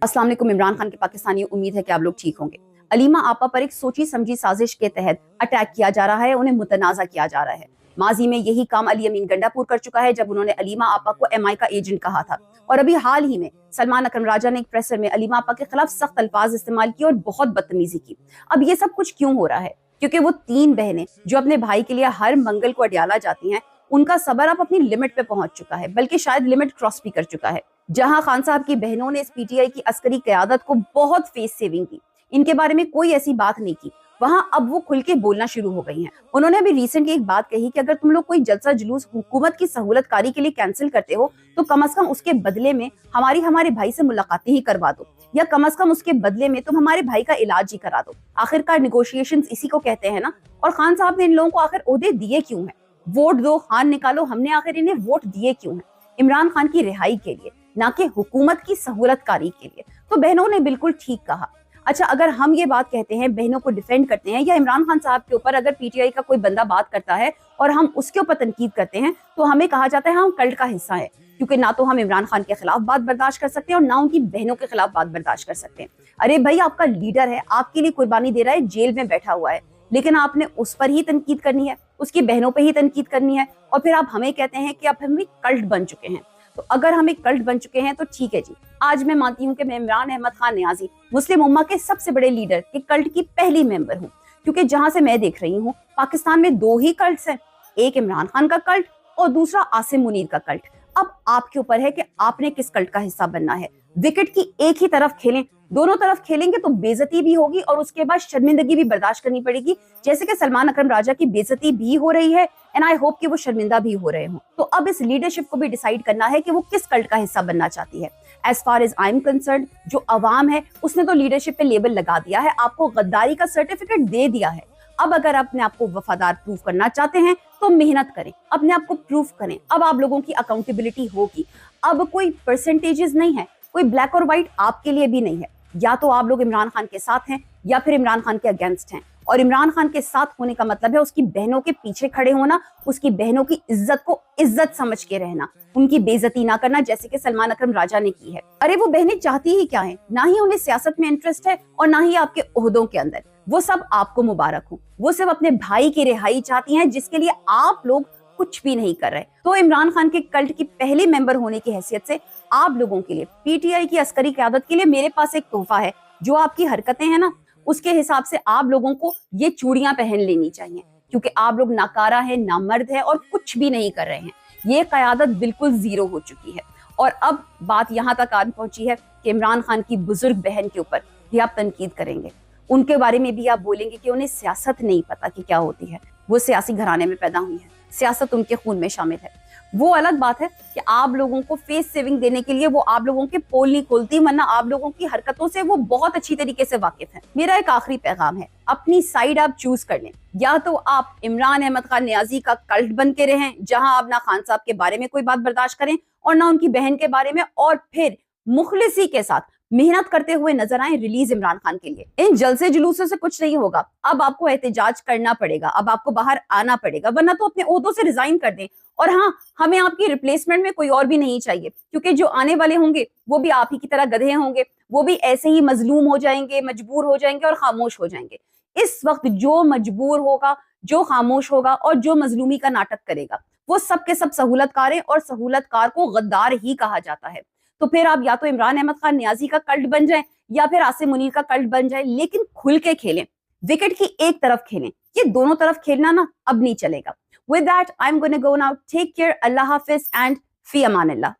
अस्सलाम वालेकुम। इमरान खान के पाकिस्तानी, उम्मीद है कि आप लोग ठीक होंगे। अलीमा आपा पर एक सोची समझी साजिश के तहत अटैक किया जा रहा है, उन्हें मुतनाज़ा किया जा रहा है। माजी में यही काम अली अमीन गंडापुर कर चुका है जब उन्होंने अलीमा आपा को MI का एजेंट कहा था, और अभी हाल ही में सलमान अकरम राजा ने एक प्रेसर में अलीमा आपा के खिलाफ सख्त अल्फाज इस्तेमाल किए और बहुत बदतमीजी की। अब ये सब कुछ क्यों हो रहा है? क्योंकि वो तीन बहनें जो अपने भाई के लिए हर मंगल को अडियाला जाती हैं, उनका सबर अब अपनी लिमिट पे पहुंच चुका है, बल्कि शायद लिमिट क्रॉस भी कर चुका है। जहां खान साहब की बहनों ने इस PTI की अस्करी क़यादत को बहुत फेस सेविंग की, इनके बारे में कोई ऐसी बात नहीं की, वहां अब वो खुल के बोलना शुरू हो गई हैं। उन्होंने अभी रिसेंटली एक बात कही कि अगर तुम लोग कोई जलसा जुलूस हुकूमत की सहूलतकारी के लिए कैंसिल करते हो तो कम से कम उसके बदले में हमारे भाई से मुलाकातें ही करवा दो, या कम से कम उसके बदले में तुम हमारे भाई का इलाज ही करा दो। आखिरकार निगोशिएशंस इसी को कहते हैं ना। और खान साहब ने इन लोगों को आखिर ओहदे दिए क्यों हैं? वोट दो, खान निकालो, हमने आखिर इन्हें वोट दिए क्यों हैं? इमरान खान की रिहाई के लिए, ना कि हुकूमत की सहूलतकारी के लिए। तो बहनों ने बिल्कुल ठीक कहा। अच्छा, अगर हम ये बात कहते हैं, बहनों को डिफेंड करते हैं, या इमरान खान साहब के ऊपर अगर PTI का कोई बंदा बात करता है और हम उसके ऊपर तनकीद करते हैं, तो हमें कहा जाता है हम कल्ट का हिस्सा है, क्योंकि ना तो हम इमरान खान के खिलाफ बात बर्दाश्त कर सकते हैं और ना उनकी बहनों के खिलाफ बात बर्दाश्त कर सकते हैं। अरे भाई, आपका लीडर है, आपके लिए कुर्बानी दे रहा है, जेल में बैठा हुआ है, लेकिन आपने उस पर ही तनकीद करनी है, उसकी बहनों पर ही तनकीद करनी है, और फिर आप हमें कहते हैं कि अब हम भी कल्ट बन चुके हैं। तो अगर हम एक कल्ट बन चुके हैं तो ठीक है जी, आज मैं मानती हूँ कि मैं इमरान अहमद खान नियाजी मुस्लिम उम्मा के सबसे बड़े लीडर के कल्ट की पहली मेंबर हूँ, क्योंकि जहां से मैं देख रही हूँ पाकिस्तान में दो ही कल्ट्स हैं, एक इमरान खान का कल्ट और दूसरा आसिम मुनीर का कल्ट। अब आपके ऊपर है कि आपने किस कल्ट का हिस्सा बनना है। विकेट की एक ही तरफ खेलें, दोनों तरफ खेलेंगे तो बेइज्जती भी होगी और उसके बाद शर्मिंदगी भी बर्दाश्त करनी पड़ेगी, जैसे कि सलमान अकरम राजा की बेइज्जती भी हो रही है, एंड आई होप कि वो शर्मिंदा भी हो रहे हों। तो अब इस लीडरशिप को भी डिसाइड करना है कि वो किस कल्ट का हिस्सा बनना चाहती है। As far as I am concern, जो अवाम है उसने तो लीडरशिप पे लेबल लगा दिया है, आपको गद्दारी का सर्टिफिकेट दे दिया है। अब अगर अपने आप को वफादार प्रूव करना चाहते हैं तो मेहनत करें, अपने आप को प्रूव करें। अब आप लोगों की अकाउंटेबिलिटी होगी। अब कोई परसेंटेजेस नहीं है, कोई ब्लैक और व्हाइट आपके लिए भी नहीं है। या तो आप लोग इमरान खान के साथ हैं या फिर इमरान खान के अगेंस्ट हैं। और इमरान खान के साथ होने का मतलब है उसकी बहनों के पीछे खड़े होना, उसकी बहनों की इज्जत को इज्जत समझ के रहना, उनकी बेइज्जती ना करना, जैसे कि सलमान अकरम राजा ने की है। अरे वो बहनें चाहती ही क्या है? ना ही उन्हें सियासत में इंटरेस्ट है और ना ही आपके ओहदों के अंदर। वो सब आपको मुबारक हो, वो सिर्फ अपने भाई की रिहाई चाहती हैं, जिसके लिए आप लोग कुछ भी नहीं कर रहे। तो इमरान खान के कल्ट की पहले मेंबर होने की हैसियत से आप लोगों के लिए, PTI की अस्करी क़यादत के लिए मेरे पास एक तोहफा है। जो आपकी हरकतें हैं ना, उसके हिसाब से आप लोगों को ये चूड़ियां पहन लेनी चाहिए, क्योंकि आप लोग नाकारा है, नामर्द है और कुछ भी नहीं कर रहे हैं। ये क़यादत बिल्कुल जीरो हो चुकी है। और अब बात यहाँ तक आ पहुंची है कि इमरान खान की बुजुर्ग बहन के ऊपर भी आप तनकीद करेंगे, उनके बारे में भी आप बोलेंगे कि उन्हें सियासत नहीं पता कि क्या होती है। वो सियासी घराने में पैदा हुई है, सियासत उनके खून में शामिल है। वो अलग बात है कि आप लोगों को फेस सेविंग देने के लिए वो आप लोगों के पोल नहीं खोलती, वरना आप लोगों की हरकतों से वो बहुत अच्छी तरीके से वाकिफ है। मेरा एक आखिरी पैगाम है, अपनी साइड आप चूज कर लें। या तो आप इमरान अहमद खान नियाजी का कल्ट बन के रहें, जहां आप ना खान साहब के बारे में कोई बात बर्दाश्त करें और ना उनकी बहन के बारे में, और फिर मुखलिसी के साथ मेहनत करते हुए नजर आए रिलीज इमरान खान के लिए। इन जलसे जुलूसों से कुछ नहीं होगा। अब आपको एहतजाज करना पड़ेगा, अब आपको बाहर आना पड़ेगा, वरना तो अपने ओहदों से रिजाइन कर दें। और हाँ, हमें आपकी रिप्लेसमेंट में कोई और भी नहीं चाहिए, क्योंकि जो आने वाले होंगे वो भी आप ही की तरह गधे होंगे। वो भी ऐसे ही मजलूम हो जाएंगे, मजबूर हो जाएंगे और खामोश हो जाएंगे। इस वक्त जो मजबूर होगा, जो खामोश होगा और जो मजलूमी का नाटक करेगा, वो सब के सब सहूलतकार है, और सहूलतकार को गद्दार ही कहा जाता है। तो फिर आप या तो इमरान अहमद खान नियाजी का कल्ट बन जाएं या फिर आसिम मुनीर का कल्ट बन जाए, लेकिन खुल के खेलें, विकेट की एक तरफ खेलें। ये दोनों तरफ खेलना ना अब नहीं चलेगा। With that, I'm going to go now. Take care. Allah Hafiz and Fi Amanillah.